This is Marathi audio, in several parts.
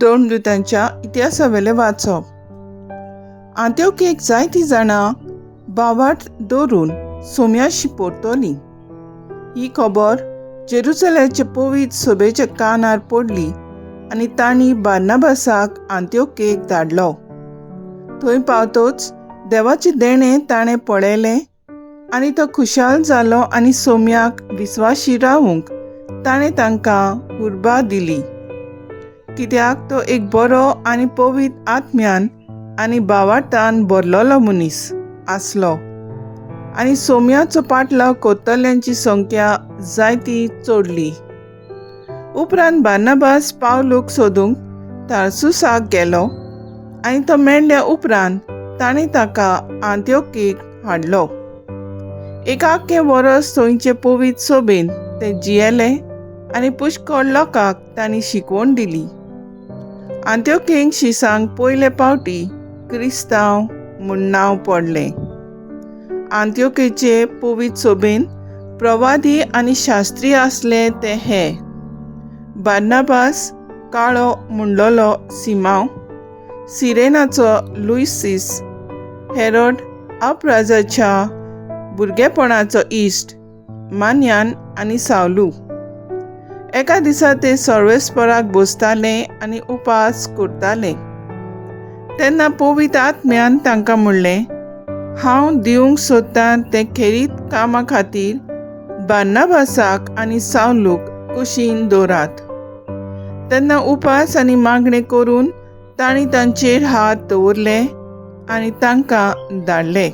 दोन दुतांच्या इतिहासावेले वाचप. आंत्योकेक जायतीं जाणां बावाट दवरून सोम्याशी परतली. ही खबर जेरुसलेमाचे पवित्र सभेच्या कानार पडली आनी तांणी बार्नाबासाक आंत्योकेक धाडलो. थंय पावतच देवाचें देणें ताणें पळयलें आनी तो खुशाल जालो आनी सोम्याक विस्वाशी रावूंक ताणें तांकां उर्बा दिली, कित्याक तो एक बरो आनी पवित्र आत्म्यान आनी बावाटान भरलोलो मनीस आसलो. आनी सोम्याचो पाटलाव करतल्यांची संख्या जायती चडली. उपरांत बार्नाबास पावलूक सोदूंक तार्सुसाक गेलो आनी तो मेळ्ळ्या उपरांत ताणें ताका आंत्योकेक हाडलो. एक आख्खें वरस थंयचे पवित्र सभेन ते जियेले आनी पुष्कळ लोकांक तांणी शिकवण दिली. आंत्योकेक शिसांक पयले फावटी क्रिस्तांव म्हूण नांव पडलें. आंत्योकेचे पवित्र सभेन प्रवादी आनी शास्त्री आसले ते हे: बार्नाबास, काळो म्हणलोलो सिमांव, सिरेनाचो लुसिस, हेरोड अपराजाच्या भुरगेपणाचो इश्ट, मान्यान आनी सावलू. एका दिसा ते सर्वेस्पराक बसताले आनी उपास करताले. तेन्ना पवित्र आत्म्यान तांकां म्हणलें, हांव दिवंक सोदतां तें खेरीत कामा खातीर बार्नाबासाक आनी सावलूक कुशीन दवरात. तेन्ना उपास आनी मागणें करून तांणी तांचेर हात दवरले आनी तांकां धाडले.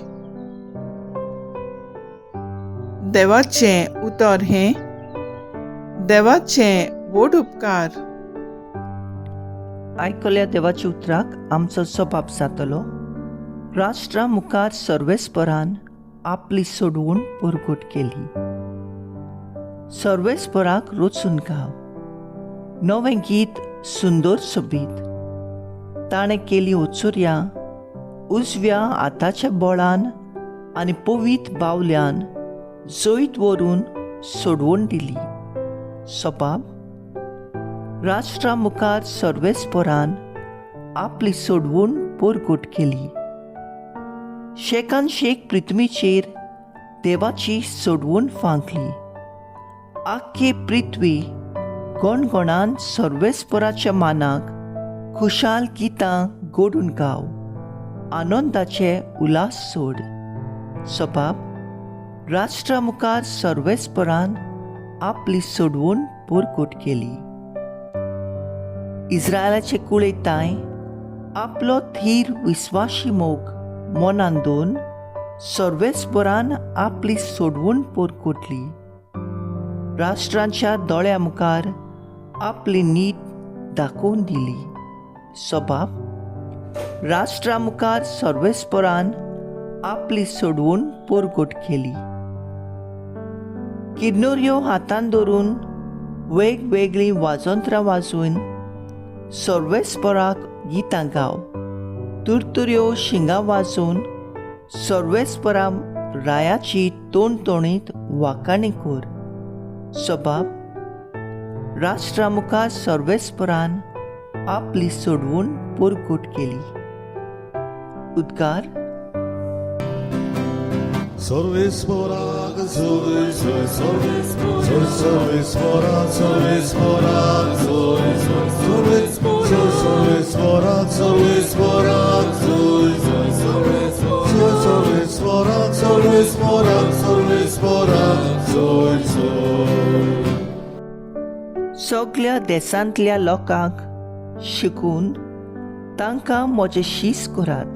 देवाचें उतर हें. देवाचें व्हड उपकार. आयकल्या देवाच्या उतराक आमचो सबाब जातलो. राष्ट्रा मुखार सर्वेस्परान आपली सोडवून परगट केली. सर्वेस्पराक रचून गाव. नवें गीत सुंदर सोबीत. ताणें केली ओचुऱ्या उजव्या हाताच्या बोळान आनी पवित्र बावल्यान जैत व्हरून सोडवून दिली. सबाब. राष्ट्रा मुखार सर्वेस्परान आपली सोडवून परगट केली. शेकान शेक पृथ्वीचेर देवाची सोडवून फांकली. आख्खे पृथ्वी गणगणान सर्वेस्पराच्या मानाक खुशाल गितां गोडून गाव. आनंदाचे उलास सोड. सबाब. राष्ट्रा मुखार सर्वेस्परान आपली सोडवून परगट केली. इस्रायलाचे कुळेताय आपलो थीर विस्वाशी मोग मनान दवरून सर्वेस्परान आपली सोडवून परगटली. राष्ट्रांच्या दोळ्या मुखार आपली नीत दाखोवन दिली. सबाब. राष्ट्रा मुखार सर्वेस्परान आपली सोडवून परगट केली. किन्नोऱ्यो हातान धरून वेगवेगळी वाजोंत्रां वाजोवन सर्वेस्पराक गितां गाव. तुरतुऱ्यो शिंगां वाजोवन सर्वेस्परा रायाची तोणतोणीत वाखाणी कर. सबाब. राष्ट्रा मुखार सर्वेस्परान आपली सोडवून परगट केली. उद्गार. Sorvesporak, sorvesporak, sorvesporak, sorvesporak, sorvesporak, sorvesporak. सगळ्या देशांतल्या लोकांक शिकून तांकां म्हजें शीस करात.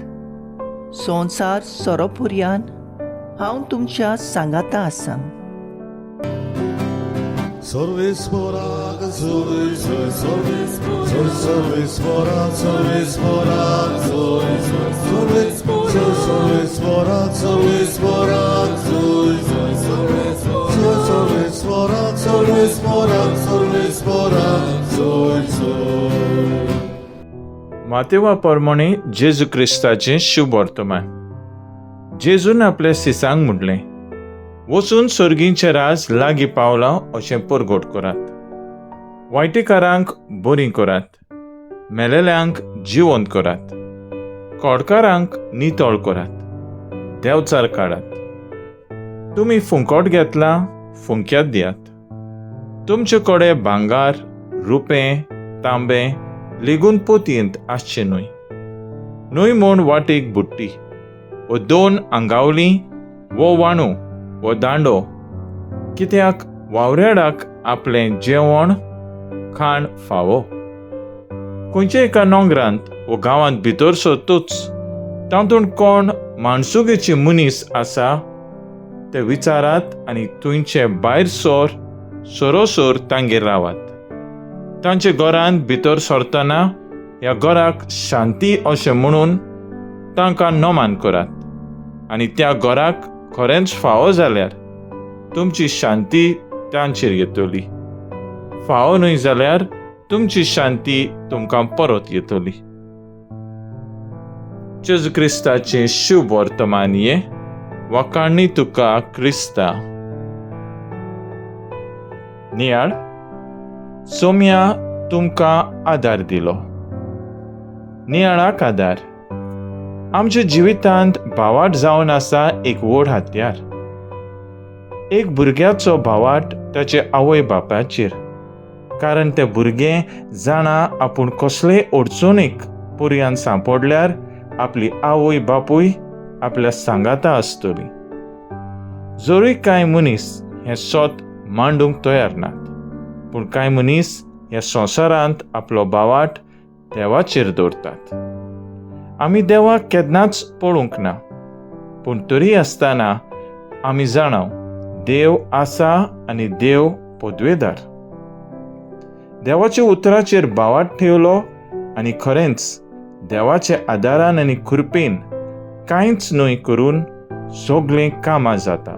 संवसार सोरोपर्यान हांव तुमच्या सांगाता आसां. Sorvesporak, sorvesporak, sorvesporak, मातेवा परमणे जेजू क्रिस्ताचें शुभ वर्तमान. जेजून आपल्या सिसांक म्हणलें, वचून सर्गींचें राज लागीं पावलां अशें परगट करात. वायटेकारांक बरीं करात. मेलेल्यांक जिवंत करात, कोडकारांक नितळ करात, देंवचार काडात. तुमी फुंकोट घेतला, फुंक्यात दियात. तुमचे कडेन भांगार, रुपें, तांबें लेगून पोतयेंत आसचे न्हय. न्हय म्हूण वाटेक बुट्टी, वो 2 आंगावलीं, वो वाणू, वो दांडो, कित्याक वावरेडाक आपलें जेवण खाण फावो. खंयच्या एका नोंगरांत वो गांवांत भितर सरतूच तातूंत कोण माणसुगेचे मनीस आसा ते विचारात आनी थंयचे भायर सरोसोर तांगेर रावात. तांचे घरांत भितर सरतना ह्या घराक शांती अशें म्हणून तांकां नोमान करात आनी त्या घराक खरेंच फावो जाल्यार तुमची शांती तांचेर येतली. फावो न्हय जाल्यार तुमची शांती तुमकां परत येतली. जेजू क्रिस्ताचें शुभ वर्तमान ये वखाणी तुका क्रिस्ता. नियाळ, सोम्या तुमकां आदार दिलो. नियाळाक आदार. आमच्या जिवितांत भावाट जावन आसा एक व्हड हात्यार. एक भुरग्याचो भावाट ताचे आवय बापायचेर, कारण तें भुरगें जाणा आपूण कसलेय अडचणीक पर्यान सांपडल्यार आपली आवय बापूय आपल्या सांगाता आसतली. जरूय कांय मनीस हें सोत मांडूंक तयार नात, पूण कांय मनीस ह्या संवसारांत आपलो भावाट देवाचेर दवरतात. आमी देवाक केन्नाच पळोवंक ना, पूण तरी आसतना आमी जाणाव देव आसा आनी देव पदवेदार. देवाच्या उतराचेर भावाट ठेवलो आनी खरेंच देवाच्या आदारान आनी कृपेन कांयच न्हय करून सगळें कामां जाता.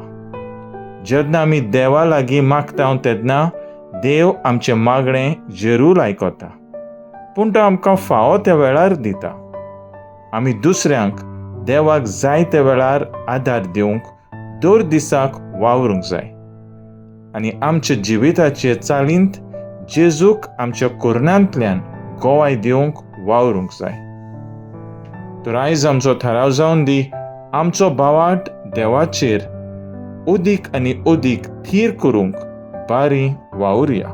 जेन्ना आमी देवा लागीं मागता तेन्ना देव आमचें मागणें जरूर आयकता, पूण तो आमकां फावो त्या वेळार दिता. आमी दुसऱ्यांक देवाक जाय त्या वेळार आदार दिवंक दर दिसाक वावरूंक जाय आनी आमच्या जिविताचे चालींत जेजूक आमच्या कुर्णांतल्यान गोवाय दिवंक वावरूंक जाय. तर आयज आमचो थाराव जावन दी आमचो भावाट देवाचेर अदीक आनी अदीक थीर करूंक बारी वावुरया.